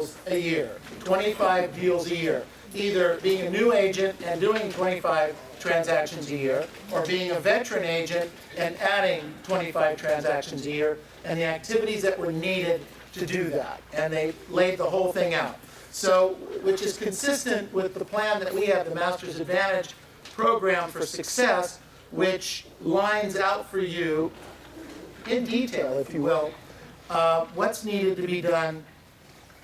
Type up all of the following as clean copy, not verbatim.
deals a year, 25 deals a year. Either being a new agent and doing 25 transactions a year, or being a veteran agent and adding 25 transactions a year, and the activities that were needed to do that. And they laid the whole thing out. So, which is consistent with the plan that we have, the Master's Advantage Program for Success, which lines out for you in detail, if you will, what's needed to be done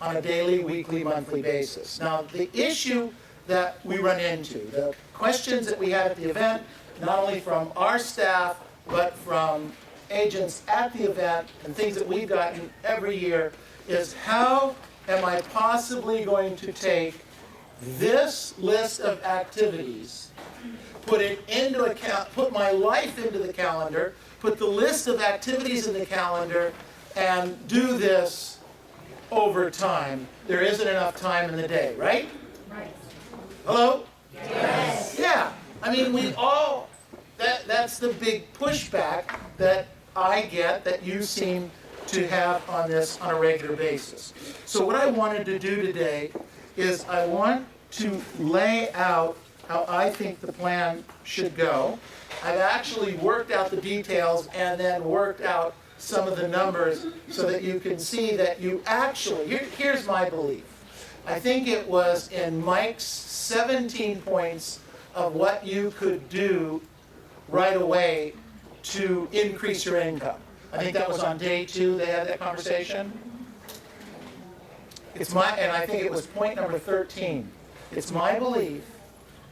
on a daily, weekly, monthly basis. Now, the issue that we run into, the questions that we had at the event, not only from our staff, but from agents at the event, and things that we've gotten every year, is how am I possibly going to take this list of activities, put it into account, put my life into the calendar, put the list of activities in the calendar, and do this over time. There isn't enough time in the day, right? Right. Hello? Yes. Yeah. I mean, we all, that's the big pushback that I get, that you seem to have on this on a regular basis. So what I wanted to do today is I want to lay out how I think the plan should go. I've actually worked out the details and then worked out some of the numbers so that you can see that you actually, here's my belief. I think it was in Mike's 17 points of what you could do right away to increase your income. I think that was on day 2 they had that conversation. And I think it was point number 13. It's my belief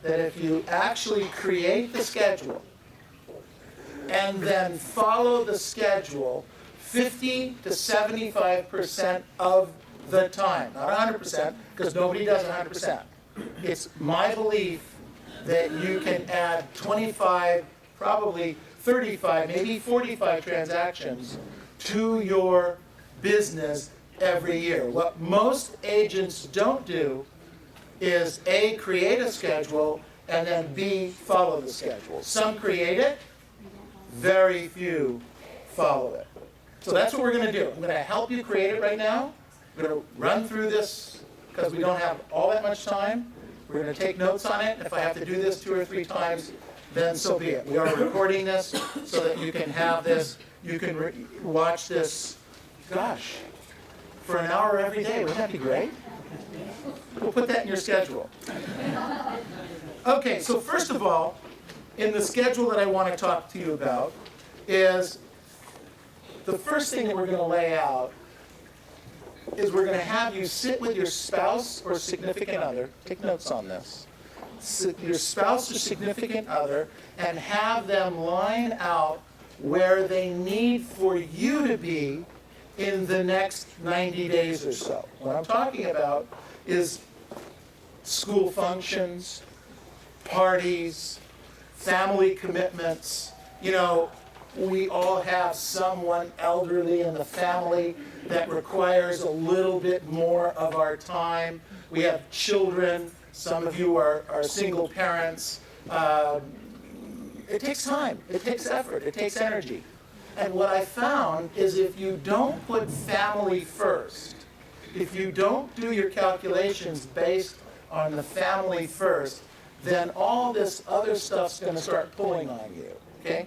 that if you actually create the schedule and then follow the schedule 50 to 75% of the time, not 100%, because nobody does 100%. It's my belief that you can add 25, probably 35, maybe 45 transactions to your business every year. What most agents don't do is A, create a schedule, and then B, follow the schedule. Some create it, very few follow it. So that's what we're going to do. I'm going to help you create it right now. We're going to run through this because we don't have all that much time. We're going to take notes on it. If I have to do this 2 or 3 times, then so be it. We are recording this so that you can have this. You can watch this, gosh, for an hour every day. Wouldn't that be great? We'll put that in your schedule. Okay, so first of all, in the schedule that I want to talk to you about is the first thing that we're going to lay out is we're going to have you sit with your spouse or significant other, take notes on this, your spouse or significant other, and have them line out where they need for you to be in the next 90 days or so. What I'm talking about is school functions, parties, family commitments. You know, we all have someone elderly in the family that requires a little bit more of our time. We have children. Some of you are single parents. It takes time. It takes effort. It takes energy. And what I found is if you don't put family first, if you don't do your calculations based on the family first, then all this other stuff's going to start pulling on you. Okay?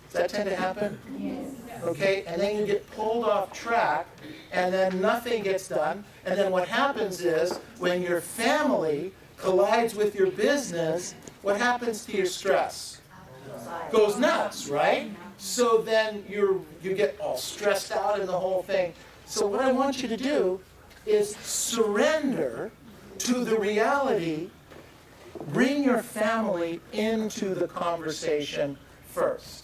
Does that tend to happen? Yes. Okay, and then you get pulled off track, and then nothing gets done. And then what happens is, when your family collides with your business, what happens to your stress? Goes nuts, right? So then you get all stressed out in the whole thing. So what I want you to do is surrender to the reality. Bring your family into the conversation first.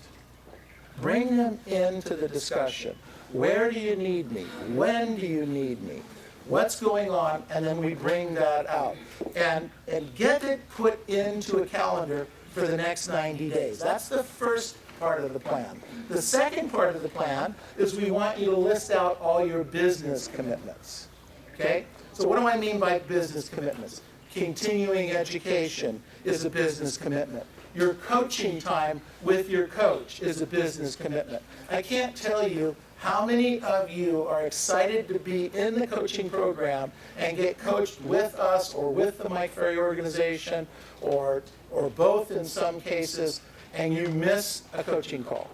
Bring them into the discussion. Where do you need me? When do you need me? What's going on? And then we bring that out. And get it put into a calendar for the next 90 days. That's the first part of the plan. The second part of the plan is we want you to list out all your business commitments. Okay? So what do I mean by business commitments? Continuing education is a business commitment. your coaching time with your coach is a business commitment. I can't tell you how many of you are excited to be in the coaching program and get coached with us or with the Mike Ferry organization or both in some cases, and you miss a coaching call.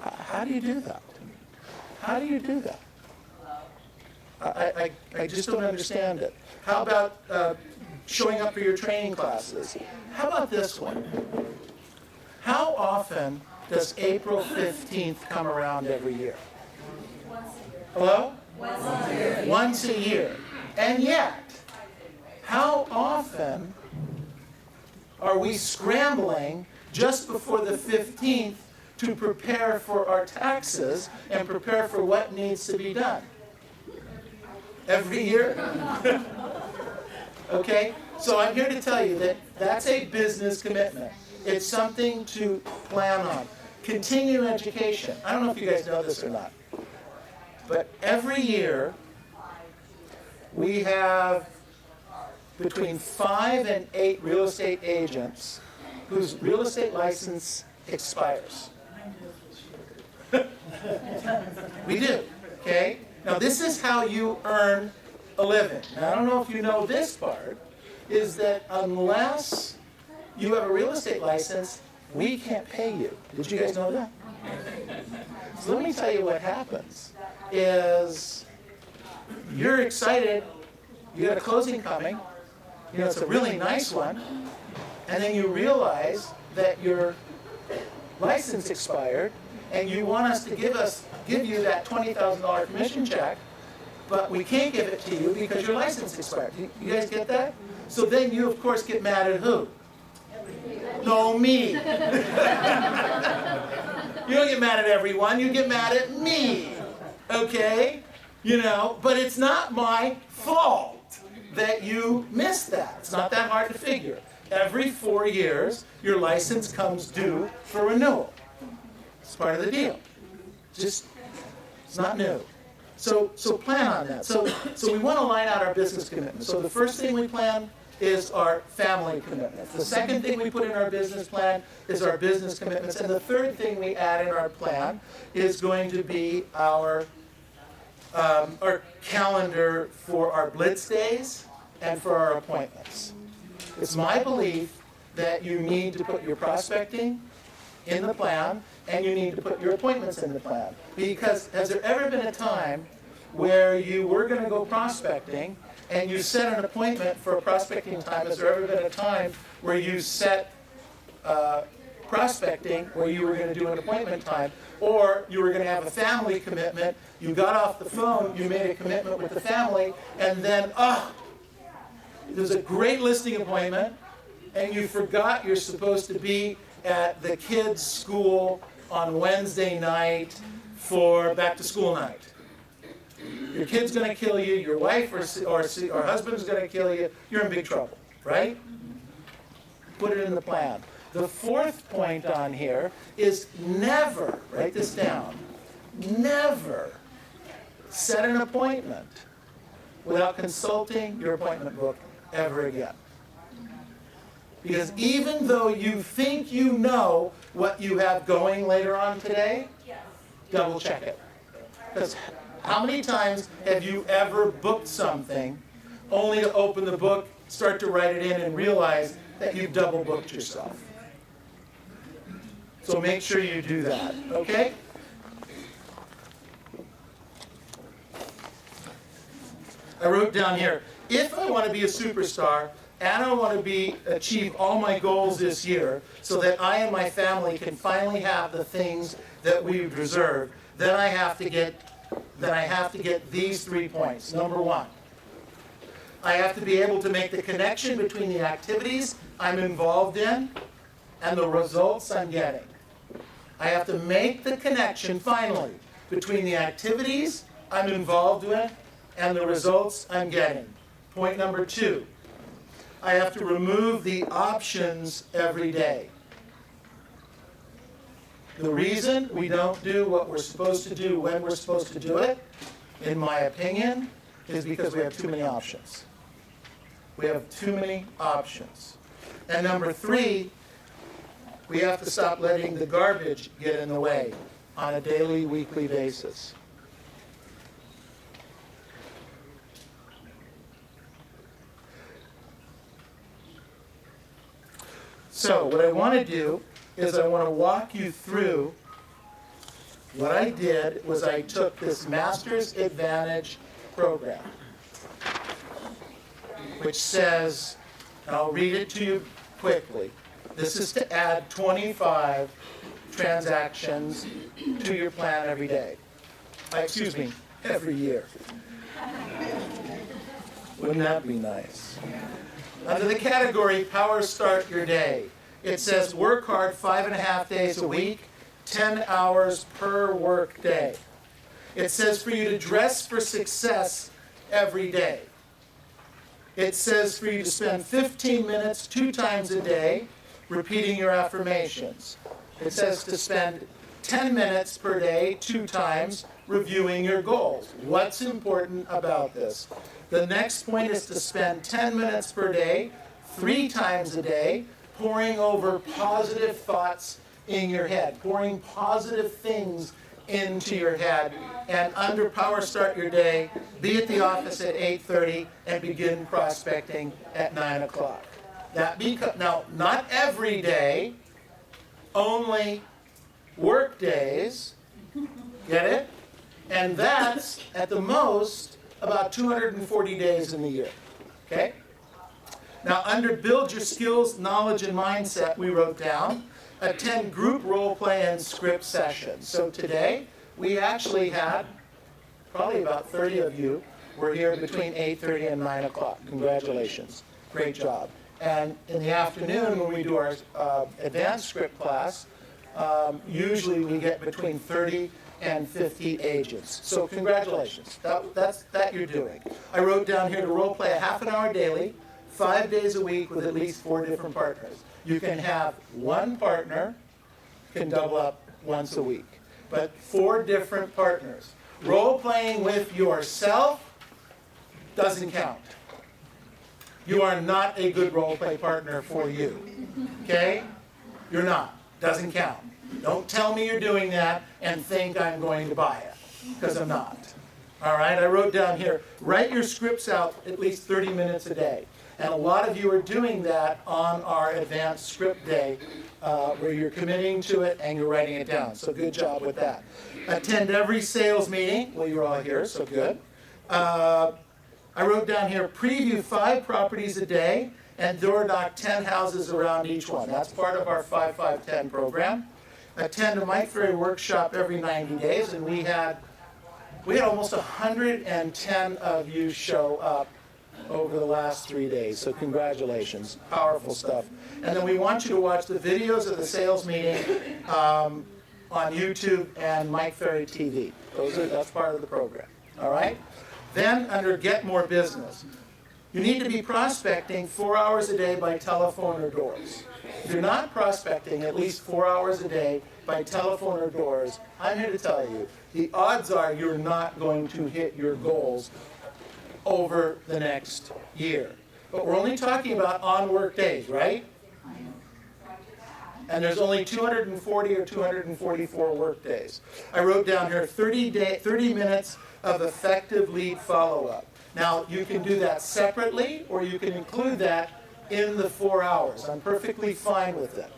How do you do that? How do you do that? I just don't understand it. How about showing up for your training classes? How about this one? How often does April 15th come around every year? Hello? Once a year. Once a year. And yet, how often are we scrambling just before the 15th to prepare for our taxes and prepare for what needs to be done? Every year? Okay? So I'm here to tell you that that's a business commitment. It's something to plan on. Continuing education. I don't know if you guys know this or not, but every year we have between 5 and 8 real estate agents whose real estate license expires. We do, okay? Now this is how you earn a living. Now I don't know if you know this part, is that unless you have a real estate license, we can't pay you. Did you guys know that? So let me tell you what happens is you're excited, you got a closing coming, you know, it's a really nice one, and then you realize that your license expired and you want us to give you that $20,000 commission check, but we can't give it to you because your license expired. You guys get that? So then you, of course, get mad at who? No, me. You don't get mad at everyone, you get mad at me. Okay? You know, but it's not my fault that you missed that. It's not that hard to figure. Every 4 years, your license comes due for renewal. It's part of the deal. Just, it's not new. So plan on that. So we want to line out our business commitments. So the first thing we plan is our family commitments. The second thing we put in our business plan is our business commitments. And the third thing we add in our plan is going to be our calendar for our blitz days and for our appointments. It's my belief that you need to put your prospecting in the plan and you need to put your appointments in the plan. Because has there ever been a time where you were going to go prospecting and you set an appointment for a prospecting time? Has there ever been a time where you set prospecting where you were going to do an appointment time, or you were going to have a family commitment, you got off the phone, you made a commitment with the family, and then, there's a great listing appointment, and you forgot you're supposed to be at the kids' school on Wednesday night for back to school night. Your kid's going to kill you, your wife or husband's going to kill you, you're in big trouble, right? Put it in the plan. The fourth point on here is never, write this down, never set an appointment without consulting your appointment book ever again. Because even though you think you know what you have going later on today, double check it. Because how many times have you ever booked something only to open the book, start to write it in, and realize that you've double booked yourself? So make sure you do that, okay? I wrote down here, if I want to be a superstar and I want to achieve all my goals this year so that I and my family can finally have the things that we deserve, then I have to get these 3 points. Number one, I have to be able to make the connection between the activities I'm involved in and the results I'm getting. I have to make the connection, finally, between the activities I'm involved in and the results I'm getting. Point number 2, I have to remove the options every day. The reason we don't do what we're supposed to do when we're supposed to do it, in my opinion, is because we have too many options. We have too many options. And number 3, We have to stop letting the garbage get in the way on a daily, weekly basis. So what I want to do is I want to walk you through what I did was I took this Master's Advantage program, which says, and I'll read it to you quickly, this is to add 25 transactions to your plan every day. Every year. Wouldn't that be nice? Under the category Power Start Your Day, it says work hard 5.5 days a week, 10 hours per work day. It says for you to dress for success every day. It says for you to spend 15 minutes 2 times a day repeating your affirmations. It says to spend 10 minutes per day 2 times reviewing your goals. What's important about this? The next point is to spend 10 minutes per day 3 times a day pouring over positive thoughts in your head, pouring positive things into your head. And under Power Start Your Day, be at the office at 8:30 and begin prospecting at 9 o'clock. Now, not every day, only work days, get it? And that's, at the most, about 240 days in the year, okay? Now, under Build Your Skills, Knowledge, and Mindset, we wrote down, attend group role play and script sessions. So today, we actually had probably about 30 of you were here between 8:30 and 9 o'clock. Congratulations. Great job. And in the afternoon, when we do our advanced script class, usually we get between 30 and 50 agents. So congratulations. That's you're doing. I wrote down here to role play a half an hour daily, 5 days a week with at least 4 different partners. You can have one partner, can double up once a week, but 4 different partners. Role playing with yourself doesn't count. You are not a good role play partner for you, okay? You're not. Doesn't count. Don't tell me you're doing that and think I'm going to buy it, because I'm not. All right, I wrote down here, write your scripts out at least 30 minutes a day. And a lot of you are doing that on our advanced script day, where you're committing to it and you're writing it down. So good job with that. Attend every sales meeting. Well, you're all here, so good. I wrote down here, preview 5 properties a day and door knock 10 houses around each one. That's part of our 5-5-10 program. Attend a Mike Ferry workshop every 90 days, and we had almost 110 of you show up over the last 3 days, so congratulations. Powerful stuff. And then we want you to watch the videos of the sales meeting on YouTube and Mike Ferry TV. That's part of the program, all right? Then under Get More Business, you need to be prospecting 4 hours a day by telephone or doors. If you're not prospecting at least 4 hours a day by telephone or doors, I'm here to tell you, the odds are you're not going to hit your goals over the next year. But we're only talking about on work days, right? And there's only 240 or 244 work days. I wrote down here 30 minutes of effective lead follow-up. Now, you can do that separately, or you can include that in the 4 hours. I'm perfectly fine with it.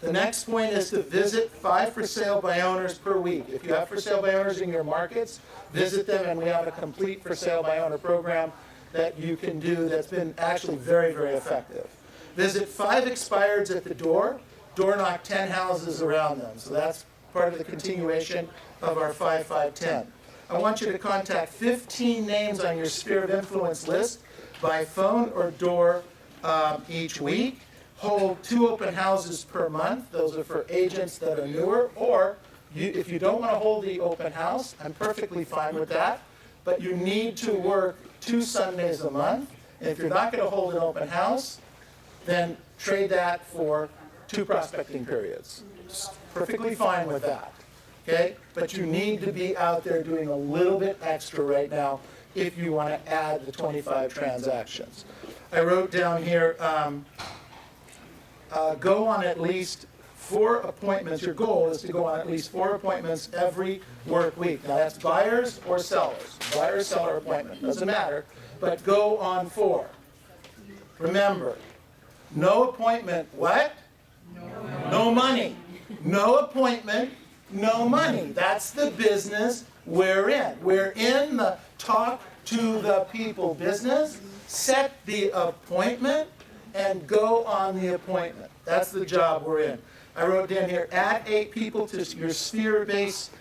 The next point is to visit 5 for sale by owners per week. If you have for sale by owners in your markets, visit them, and we have a complete for sale by owner program that you can do that's been actually very, very effective. Visit 5 expireds at the door knock 10 houses around them. So that's part of the continuation of our 5-5-10. I want you to contact 15 names on your sphere of influence list by phone or door each week. Hold 2 open houses per month. Those are for agents that are newer. Or if you don't want to hold the open house, I'm perfectly fine with that. But you need to work 2 Sundays a month. And if you're not going to hold an open house, then trade that for 2 prospecting periods. Perfectly fine with that. Okay? But you need to be out there doing a little bit extra right now if you want to add the 25 transactions. I wrote down here, go on at least 4 appointments. Your goal is to go on at least 4 appointments every work week. Now that's buyers or sellers. Buyer-seller appointment, doesn't matter, but go on 4. Remember, no appointment, what? No money. No appointment, no money. That's the business we're in. We're in the talk to the people business, set the appointment, and go on the appointment. That's the job we're in. I wrote down here, add 8 people to your sphere base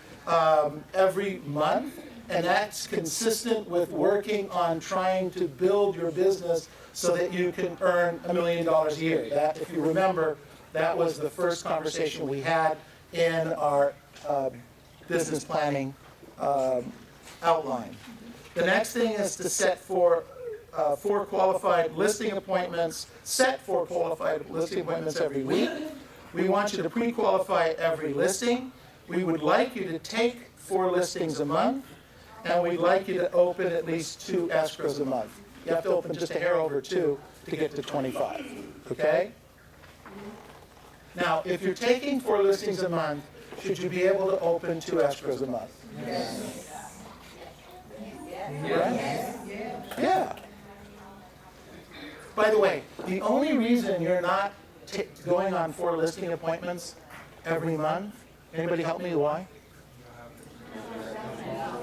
every month, and that's consistent with working on trying to build your business so that you can earn $1 million a year. That, if you remember, that was the first conversation we had in our business planning outline. The next thing is to set 4 qualified listing appointments, set 4 qualified listing appointments every week. We want you to pre-qualify every listing. We would like you to take 4 listings a month, and we'd like you to open at least 2 escrows a month. You have to open just a hair over 2 to get to 25, okay? Now, if you're taking 4 listings a month, should you be able to open 2 escrows a month? Yes. Right? Yeah. By the way, the only reason you're not going on 4 listing appointments every month, anybody help me why?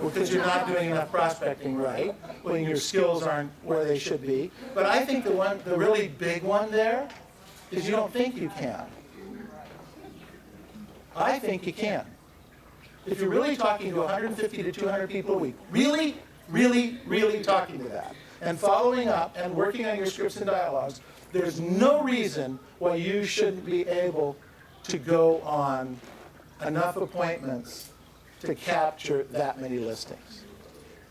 Well, because you're not doing enough prospecting right, when your skills aren't where they should be. But I think the really big one there is you don't think you can. I think you can. If you're really talking to 150 to 200 people a week, really, really, really talking to that, and following up and working on your scripts and dialogues, there's no reason why you shouldn't be able to go on enough appointments to capture that many listings.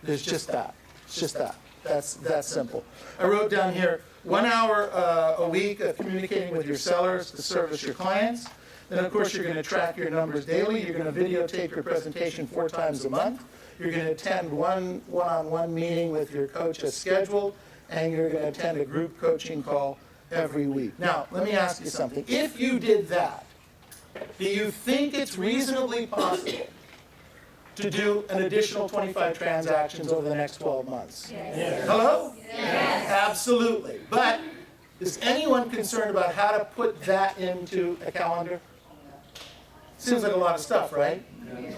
There's just that. It's just that. That's simple. I wrote down here 1 hour a week of communicating with your sellers to service your clients. Then, of course, you're going to track your numbers daily. You're going to videotape your presentation 4 times a month. You're going to attend one-on-one meeting with your coach as scheduled, and you're going to attend a group coaching call every week. Now, let me ask you something. If you did that, do you think it's reasonably possible to do an additional 25 transactions over the next 12 months? Yes. Hello? Yes. Absolutely. But is anyone concerned about how to put that into a calendar? Seems like a lot of stuff, right? Yes.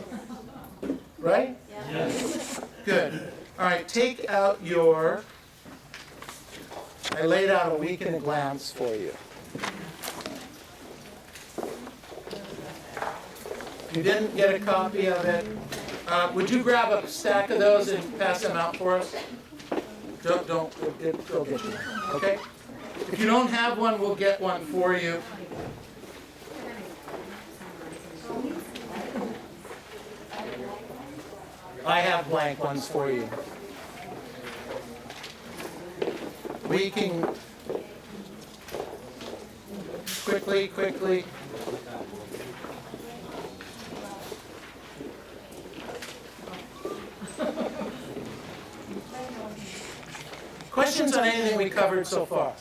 Right? Yes. Good. All right, take out your, I laid out a week in a glance for you. If you didn't get a copy of it, would you grab a stack of those and pass them out for us? Don't it'll get you. Okay? If you don't have one, we'll get one for you. I have blank ones for you. We can quickly. Questions on anything we covered so far?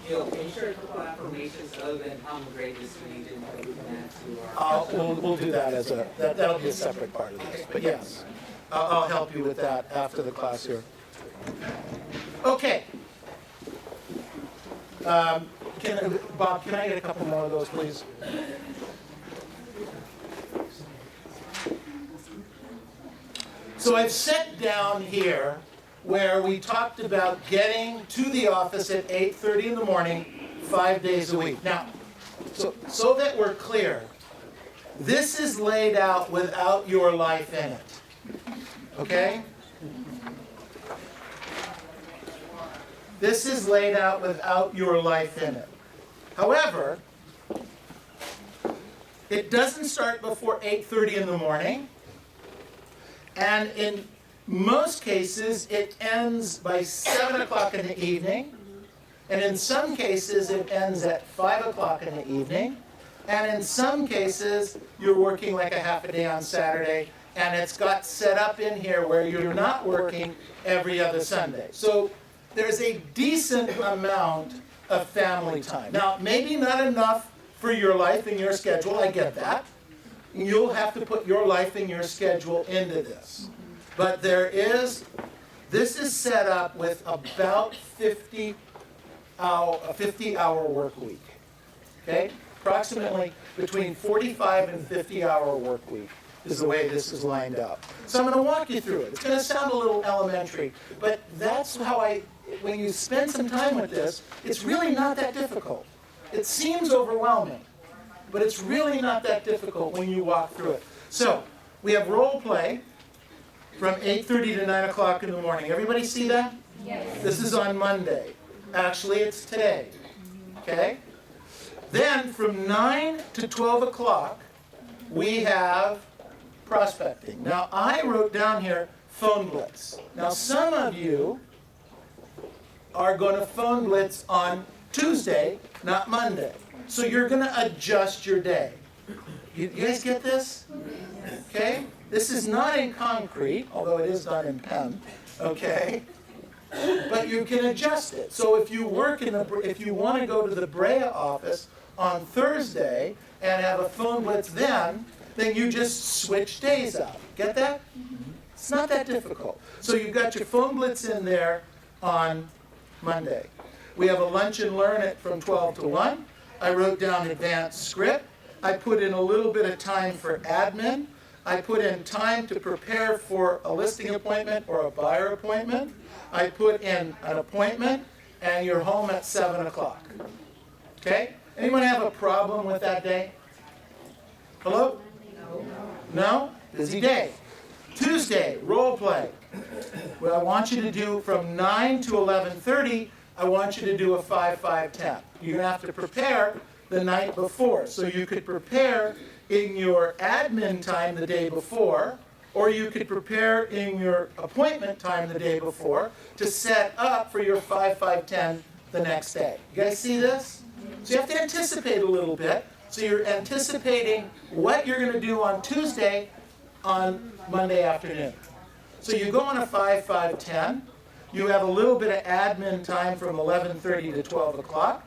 Neil, can you share a couple affirmations other than how great this week and that to our... We'll do that as that'll be a separate part of this. But yes, I'll help you with that after the class here. Okay. Bob, can I get a couple more of those, please? So I've set down here where we talked about getting to the office at 8:30 in the morning, 5 days a week. Now, so that we're clear, this is laid out without your life in it. Okay? This is laid out without your life in it. However, it doesn't start before 8:30 in the morning, and in most cases, it ends by 7 o'clock in the evening, and in some cases, it ends at 5 o'clock in the evening. And in some cases, you're working like a half a day on Saturday, and it's got set up in here where you're not working every other Sunday. So there's a decent amount of family time. Now, maybe not enough for your life and your schedule, I get that. You'll have to put your life and your schedule into this. But this is set up with about a 50-hour work week. Okay? Approximately between 45 and 50-hour work week is the way this is lined up. So I'm going to walk you through it. It's going to sound a little elementary, but that's how when you spend some time with this, it's really not that difficult. It seems overwhelming, but it's really not that difficult when you walk through it. So we have role play from 8:30 to 9 o'clock in the morning. Everybody see that? Yes. This is on Monday. Actually, it's today. Okay? Then from 9 to 12 o'clock, we have prospecting. Now, I wrote down here phone blitz. Now, some of you are going to phone blitz on Tuesday, not Monday. So you're going to adjust your day. You guys get this? Okay? This is not in concrete, although it is done in pen. Okay? But you can adjust it. So if you want to go to the Brea office on Thursday and have a phone blitz then you just switch days out. Get that? It's not that difficult. So you've got your phone blitz in there on Monday. We have a lunch and learn it from 12 to 1. I wrote down advanced script. I put in a little bit of time for admin. I put in time to prepare for a listing appointment or a buyer appointment. I put in an appointment, and you're home at 7 o'clock. Okay? Anyone have a problem with that day? Hello? No? Busy day. Tuesday, role play. What I want you to do from 9 to 11:30, I want you to do a 5-5-10. You're going to have to prepare the night before. So you could prepare in your admin time the day before, or you could prepare in your appointment time the day before to set up for your 5-5-10 the next day. You guys see this? So you have to anticipate a little bit. So you're anticipating what you're going to do on Tuesday on Monday afternoon. So you go on a 5-5-10. You have a little bit of admin time from 11:30 to 12 o'clock.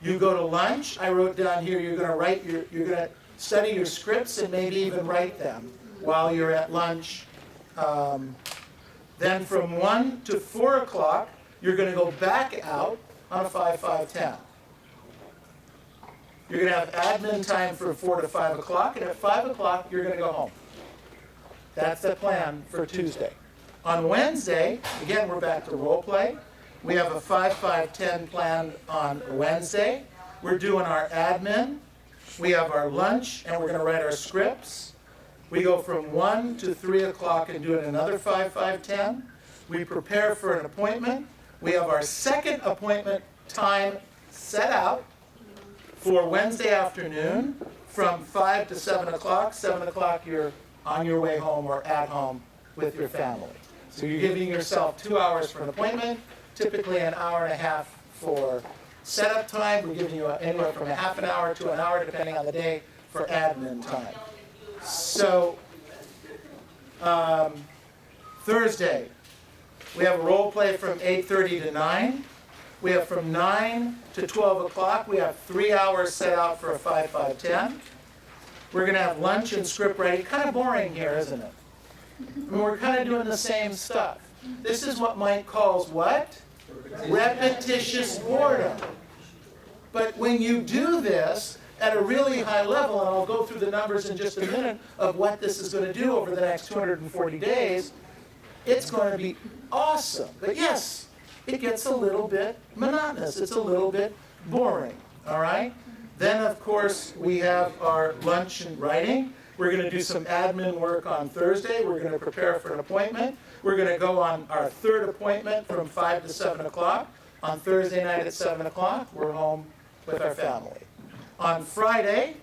You go to lunch. I wrote down here you're going to study your scripts and maybe even write them while you're at lunch. Then from 1 to 4 o'clock, you're going to go back out on a 5-5-10. You're going to have admin time from 4 to 5 o'clock, and at 5 o'clock, you're going to go home. That's the plan for Tuesday. On Wednesday, again, we're back to role play. We have a 5-5-10 planned on Wednesday. We're doing our admin. We have our lunch, and we're going to write our scripts. We go from 1 to 3 o'clock and do another 5-5-10. We prepare for an appointment. We have our second appointment time set out for Wednesday afternoon from 5 to 7 o'clock. 7 o'clock, you're on your way home or at home with your family. So you're giving yourself 2 hours for an appointment, typically an hour and a half for setup time. We're giving you anywhere from a half an hour to an hour, depending on the day, for admin time. So Thursday, we have a role play from 8:30 to 9. We have from 9 to 12 o'clock, we have 3 hours set out for a 5-5-10. We're going to have lunch and script writing. Kind of boring here, isn't it? I mean, we're kind of doing the same stuff. This is what Mike calls what? Repetitious boredom. But when you do this at a really high level, and I'll go through the numbers in just a minute of what this is going to do over the next 240 days, it's going to be awesome. But yes, it gets a little bit monotonous. It's a little bit boring, all right? Then, of course, we have our lunch and writing. We're going to do some admin work on Thursday. We're going to prepare for an appointment. We're going to go on our third appointment from 5 to 7 o'clock. On Thursday night at 7 o'clock, we're home with our family. On Friday,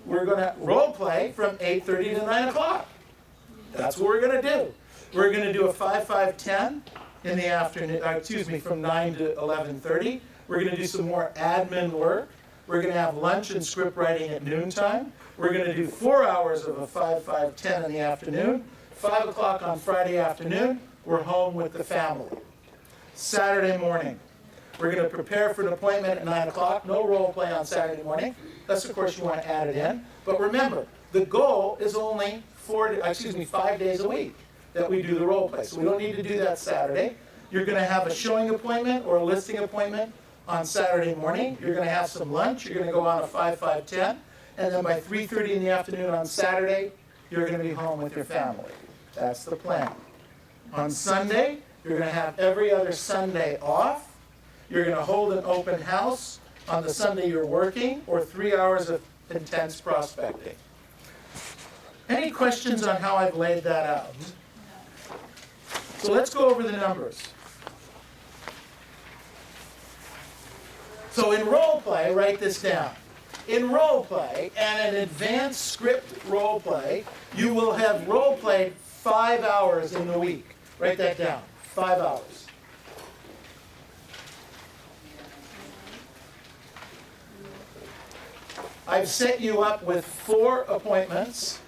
we're going to role play from 8:30 to 9 o'clock. That's what we're going to do. We're going to do a 5-5-10 in the afternoon, from 9 to 11:30. We're going to do some more admin work. We're going to have lunch and script writing at noontime. We're going to do 4 hours of a 5-5-10 in the afternoon. 5 o'clock on Friday afternoon, we're home with the family. Saturday morning, we're going to prepare for an appointment at 9 o'clock. No role play on Saturday morning, unless of course you want to add it in. But remember, the goal is only 5 days a week that we do the role play. So we don't need to do that Saturday. You're going to have a showing appointment or a listing appointment on Saturday morning. You're going to have some lunch. You're going to go on a 5-5-10. And then by 3:30 in the afternoon on Saturday, you're going to be home with your family. That's the plan. On Sunday, you're going to have every other Sunday off. You're going to hold an open house on the Sunday you're working, or 3 hours of intense prospecting. Any questions on how I've laid that out? So let's go over the numbers. So in role play, write this down. In role play and an advanced script role play, you will have role played 5 hours in the week. Write that down. 5 hours. I've set you up with 4 appointments.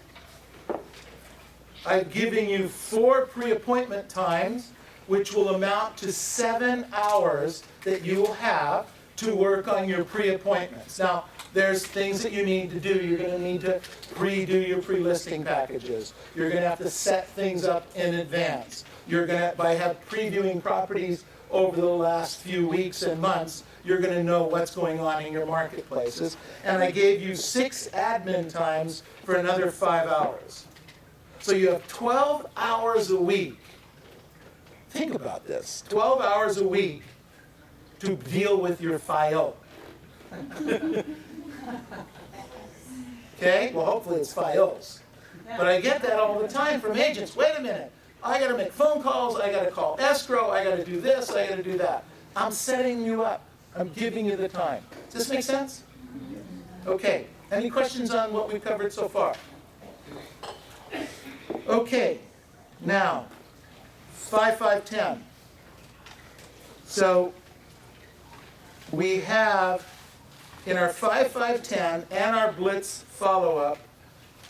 I've given you 4 pre-appointment times, which will amount to 7 hours that you will have to work on your pre-appointments. Now, there's things that you need to do. You're going to need to pre-do your pre-listing packages. You're going to have to set things up in advance. You're going to, by previewing properties over the last few weeks and months, you're going to know what's going on in your marketplaces. And I gave you 6 admin times for another 5 hours. So you have 12 hours a week. Think about this. 12 hours a week to deal with your file. Okay? Well, hopefully it's files. But I get that all the time from agents. Wait a minute. I got to make phone calls. I got to call escrow. I got to do this. I got to do that. I'm setting you up. I'm giving you the time. Does this make sense? Okay. Any questions on what we've covered so far? Okay. Now, 5-5-10. So we have in our 5-5-10 and our blitz follow-up,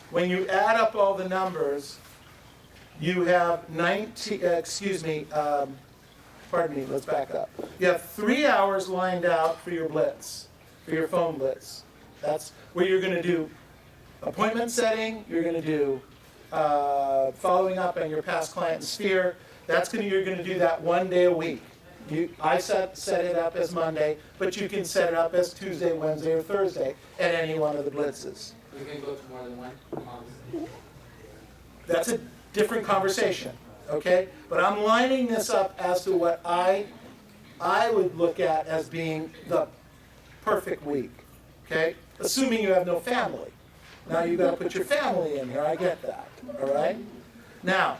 when you add up all the numbers, you have pardon me, let's back up. You have 3 hours lined out for your blitz, for your phone blitz. That's where you're going to do appointment setting, you're going to do following up on your past client and sphere. You're going to do that 1 day a week. I set it up as Monday, but you can set it up as Tuesday, Wednesday, or Thursday at any one of the blitzes. You can go to more than one. That's a different conversation, okay? But I'm lining this up as to what I would look at as being the perfect week, okay? Assuming you have no family. Now you've got to put your family in here, I get that, all right? Now,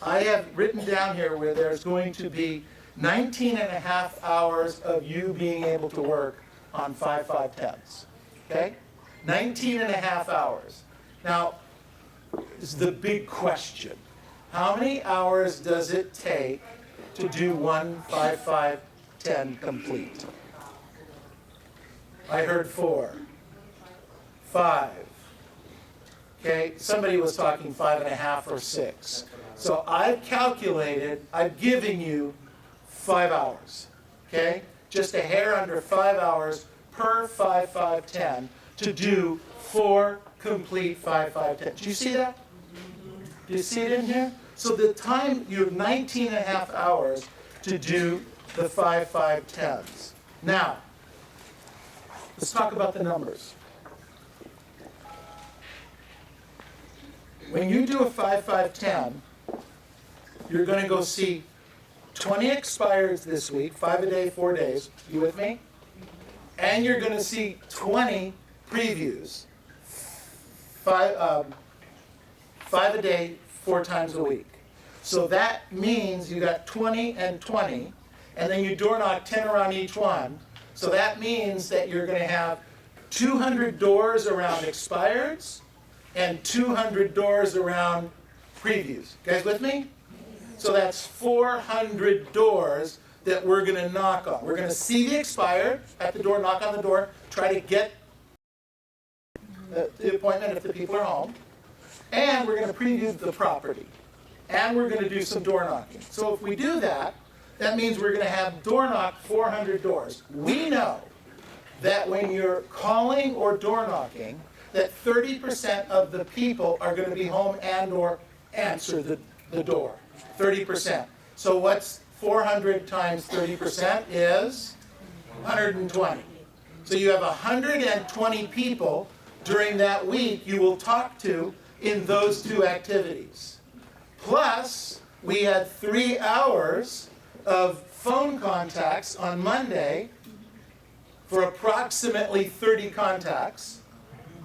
I have written down here where there's going to be 19 and a half hours of you being able to work on 5-5-10s, okay? 19 and a half hours. Now, this is the big question. How many hours does it take to do one 5-5-10 complete? I heard 4. 5. Okay, somebody was talking 5.5 or 6. So I've calculated, I've given you 5 hours. Okay? Just a hair under 5 hours per 5-5-10 to do 4 complete 5-5-10. Do you see that? Do you see it in here? So the time, you have 19 and a half hours to do the 5-5-10s. Now, let's talk about the numbers. When you do a 5-5-10, you're going to go see 20 expireds this week, 5 a day, 4 days. You with me? And you're going to see 20 previews, 5 a day, 4 times a week. So that means you got 20 and 20, and then you door knock 10 around each one. So that means that you're going to have 200 doors around expireds and 200 doors around previews. You guys with me? So that's 400 doors that we're going to knock on. We're going to see the expired at the door, knock on the door, try to get the appointment if the people are home. And we're going to preview the property. And we're going to do some door knocking. So if we do that, that means we're going to have door knock 400 doors. We know that when you're calling or door knocking, that 30% of the people are going to be home and or answer the door. 30%. So what's 400 times 30% is 120. So you have 120 people during that week you will talk to in those two activities. Plus, we had 3 hours of phone contacts on Monday for approximately 30 contacts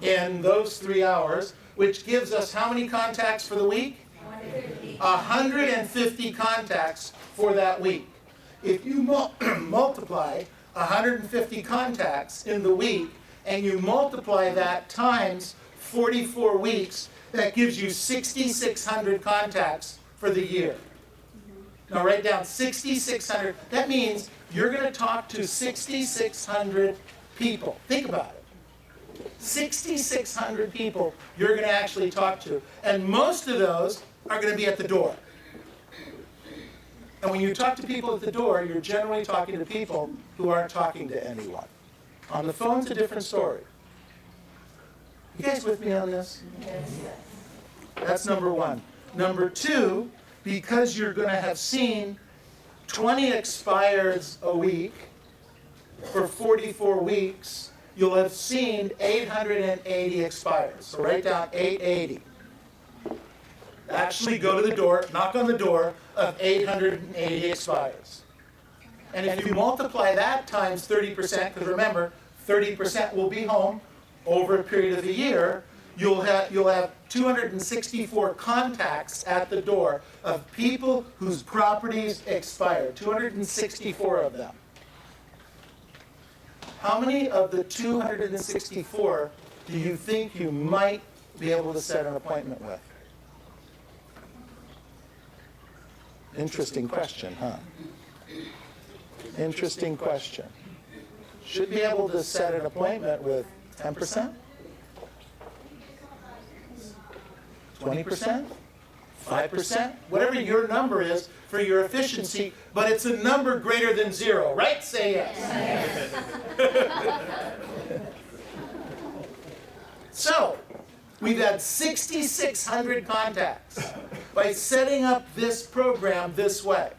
in those 3 hours, which gives us how many contacts for the week? 150 contacts for that week. If you multiply 150 contacts in the week and you multiply that times 44 weeks, that gives you 6,600 contacts for the year. Now write down 6,600. That means you're going to talk to 6,600 people. Think about it. 6,600 people you're going to actually talk to. And most of those are going to be at the door. And when you talk to people at the door, you're generally talking to people who aren't talking to anyone. On the phone's a different story. You guys with me on this? That's number one. Number two, because you're going to have seen 20 expireds a week for 44 weeks, you'll have seen 880 expireds. So write down 880. Actually go to the door, knock on the door of 880 expires. And if you multiply that times 30%, because remember, 30% will be home over a period of a year, you'll have 264 contacts at the door of people whose properties expired. 264 of them. How many of the 264 do you think you might be able to set an appointment with? Interesting question, huh? Interesting question. Should be able to set an appointment with 10%? 20%? 5%? Whatever your number is for your efficiency, but it's a number greater than 0, right? Say yes. So, we've had 6,600 contacts by setting up this program this way.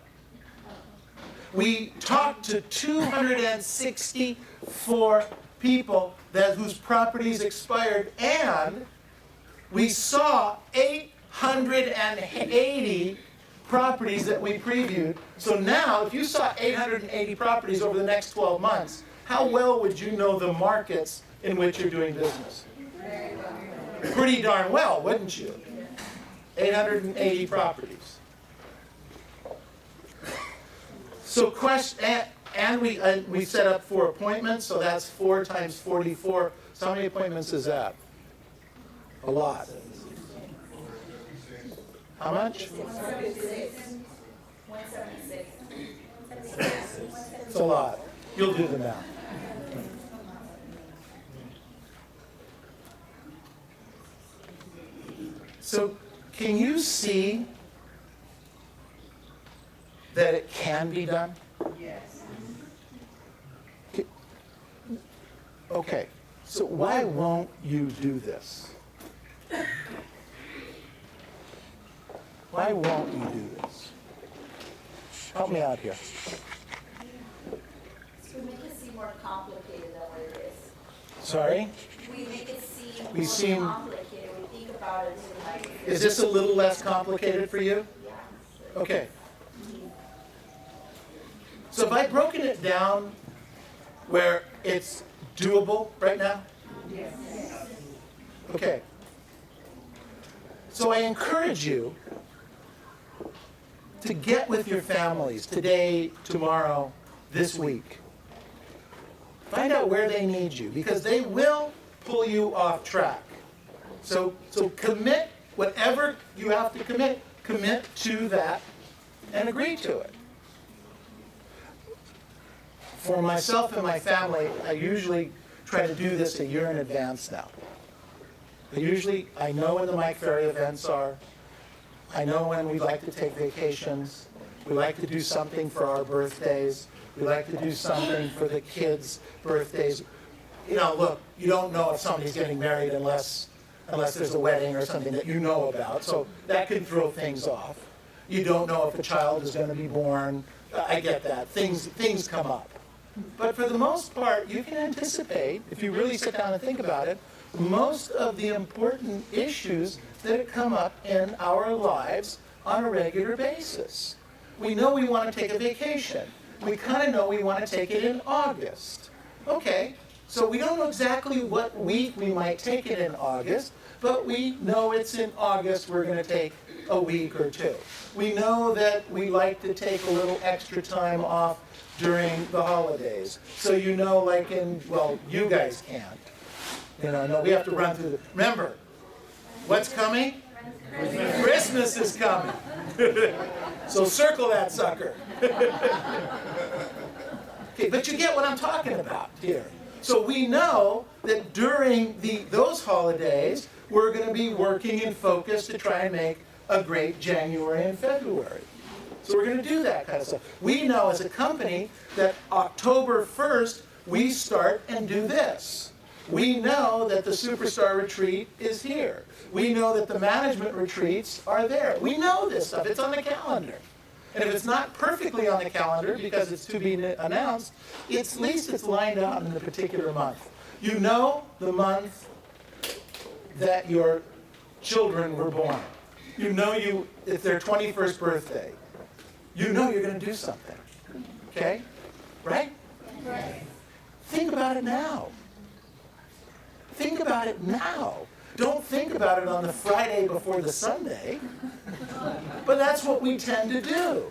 We talked to 264 people whose properties expired, and we saw 880 properties that we previewed. So now, if you saw 880 properties over the next 12 months, how well would you know the markets in which you're doing business? Pretty darn well, wouldn't you? 880 properties. So and we set up 4 appointments, so that's 4 times 44. So how many appointments is that? A lot. How much? 176. It's a lot. You'll do the math. So can you see that it can be done? Yes. Okay, so why won't you do this? Why won't you do this? Help me out here. So we make it seem more complicated than what it is. Sorry? We make it We seem seem- more complicated. We think about it like. Is this a little less complicated for you? Yeah. Okay. So have I broken it down where it's doable right now? Yes. Okay. So I encourage you to get with your families today, tomorrow, this week. Find out where they need you, because they will pull you off track. So commit whatever you have to commit to that and agree to it. For myself and my family, I usually try to do this a year in advance now. I know when the Mike Ferry events are. I know when we like to take vacations. We like to do something for our birthdays. We like to do something for the kids' birthdays. You know, look, you don't know if somebody's getting married unless there's a wedding or something that you know about. So that can throw things off. You don't know if a child is going to be born. I get that. Things come up. But for the most part, you can anticipate, if you really sit down and think about it, most of the important issues that come up in our lives on a regular basis. We know we want to take a vacation. We kind of know we want to take it in August. Okay, so we don't know exactly what week we might take it in August, but we know it's in August we're going to take a week or two. We know that we like to take a little extra time off during the holidays. So you know, like you guys can't. You know, no, we have to run through the, remember, what's coming? Christmas is coming. So circle that sucker. Okay, but you get what I'm talking about here. So we know that during those holidays, we're going to be working and focused to try and make a great January and February. So we're going to do that kind of stuff. We know as a company that October 1st, we start and do this. We know that the Superstar Retreat is here. We know that the management retreats are there. We know this stuff. It's on the calendar. And if it's not perfectly on the calendar because it's to be announced, at least it's lined out in the particular month. You know the month that your children were born. You know it's their 21st birthday. You know you're going to do something. Okay? Right? Right. Think about it now. Think about it now. Don't think about it on the Friday before the Sunday. But that's what we tend to do.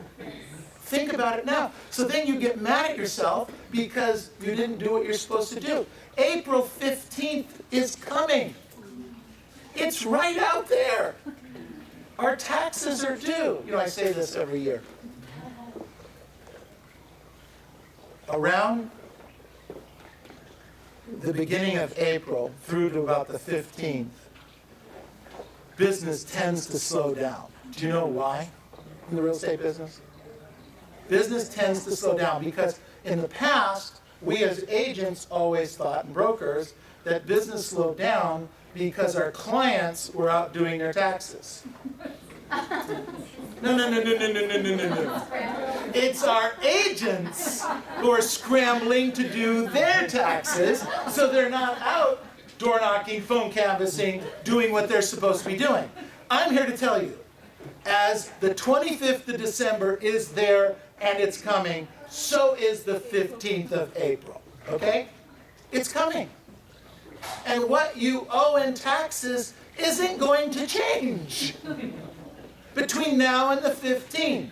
Think about it now. So then you get mad at yourself because you didn't do what you're supposed to do. April 15th is coming. It's right out there. Our taxes are due. You know, I say this every year. Around the beginning of April through to about the 15th, business tends to slow down. Do you know why in the real estate business? Business tends to slow down because in the past, we as agents always thought, and brokers, that business slowed down because our clients were out doing their taxes. No. It's our agents who are scrambling to do their taxes, so they're not out door knocking, phone canvassing, doing what they're supposed to be doing. I'm here to tell you, as the 25th of December is there and it's coming, so is the 15th of April. Okay? It's coming. And what you owe in taxes isn't going to change between now and the 15th.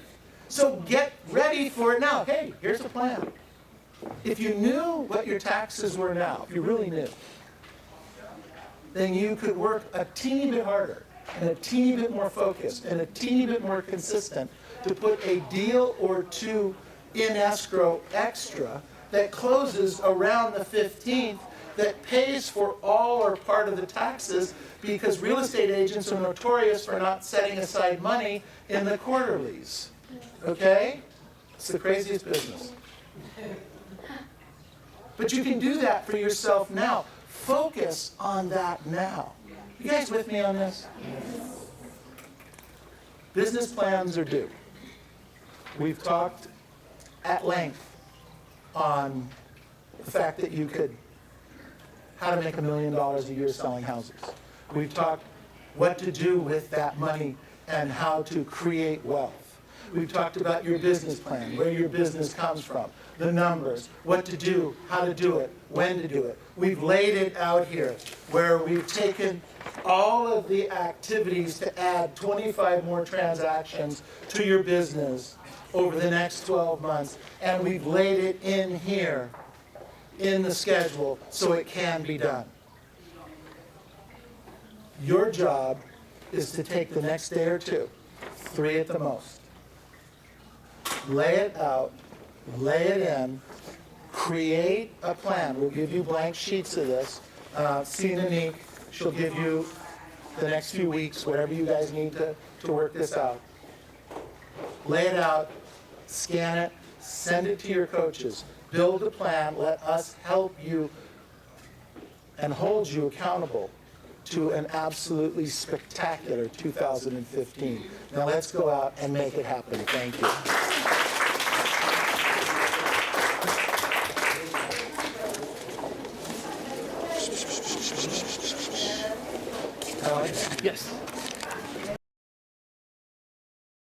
So get ready for it now. Hey, here's the plan. If you knew what your taxes were now, if you really knew, then you could work a teeny bit harder and a teeny bit more focused and a teeny bit more consistent to put a deal or two in escrow extra that closes around the 15th that pays for all or part of the taxes, because real estate agents are notorious for not setting aside money in the quarterlies. Okay? It's the craziest business. But you can do that for yourself now. Focus on that now. You guys with me on this? Business plans are due. We've talked at length on the fact that you could, how to make $1 million a year selling houses. We've talked what to do with that money and how to create wealth. We've talked about your business plan, where your business comes from, the numbers, what to do, how to do it, when to do it. We've laid it out here where we've taken all of the activities to add 25 more transactions to your business over the next 12 months. And we've laid it in here in the schedule so it can be done. Your job is to take the next day or two, 3 at the most, lay it out, lay it in, create a plan. We'll give you blank sheets of this. Sina, she'll give you the next few weeks, whatever you guys need to work this out. Lay it out, scan it, send it to your coaches. Build a plan, let us help you and hold you accountable to an absolutely spectacular 2015. Now let's go out and make it happen. Thank you. Yes.